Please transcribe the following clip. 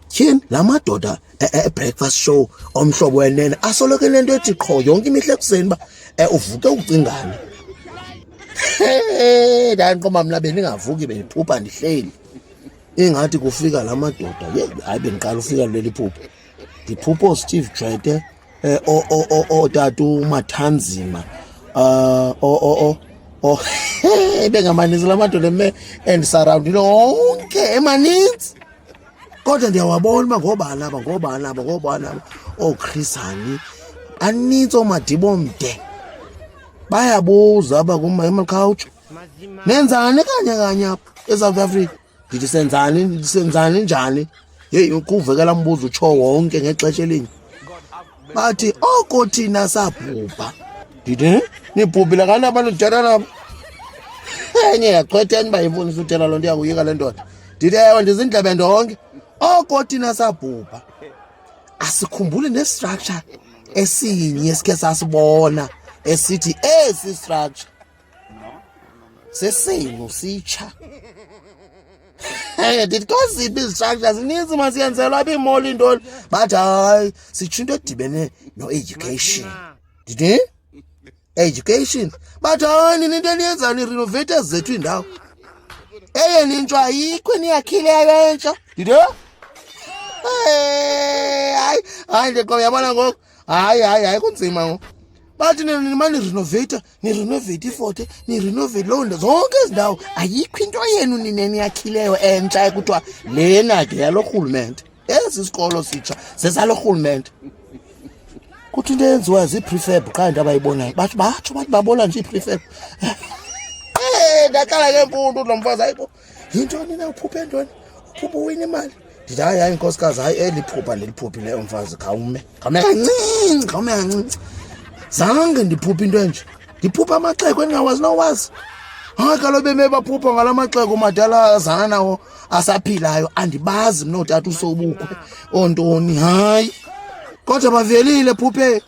Tyhini la madoda breakfast show omhlobo wenene asoloke lento ethi qho yonke imihla ekuseni ba uvuke ucingane. Ndanqoma mna bendingavuki bendiphupha ndihleli. Ingathi kufika la madoda hayi bendiqala ufika leli phupho. Ndiphupho Steve Tshwete otatu Mathanzima bengamanisi la madoda and surroundile onke emaninzi. Kodwa ndiyawabona uba ngobani Chris Hani anintsi oMadibo Mde bayabuza aba kuma culture nenzani kanye apha eSouth Africa. Ndithi senzani njani? Hey kuvekela mbuzo utsho wonke ngexesha elinye. Bathi oko thina sabhubha. Ndithi nibhubhile kanti abantu ndithetha nabo. Enye yaqhwetha niba yimfunisa utela loo nto yakuyika le ndoda. Ndithi ewe ndizindlebe ndonke. Oko thina sabhubha. Asikhumbule nestructure esinye esikhe sasibona esithi esi structure sesimo sitsha. Ndithi kwaziphi izistructure zininzi masiyenzelwa abimoli intoni. Bathi hayi sitsho into edibene no-education. Ndithi education. Bathi hayi nini into eniyenzani irenovate zethu iindawo. Eyeni into ayikho eniyakhileyo entsha. Ndithi hayi ndiqo yabona ngoku hayi kunzima ngoku. Bathi nimane nirenovate iFort, nirenovate loo nto zonke ezi ndawo. Ayikho into yenu nini yakhileyo entsha ekuthiwa lena ke yalo rhulumente. Esi isikolo sitsha sesalo rhulumente. Kuthi into eyenziwa zii-prefab qha into abayibonayo. Batsho babona nje ii-prefab. Ndaqala ke mfundo lo mfazi hayibo. Yintoni na uphuphe ntoni? Uphupha uwina imali. Ndithi hayi nkosikazi hayi eliphupha leliphuphileyo mfazi khawume kancinci. Zange ndiphupha into enje. Ndiphupha amaxhego endingawazi nowazi. Hayi kaloku beme baphupha ngala maxhego madala azana nawo asaphilayo. Andibazi mna ootata uSobukwe ontoni hayi. Kodwa bavelile phuphe.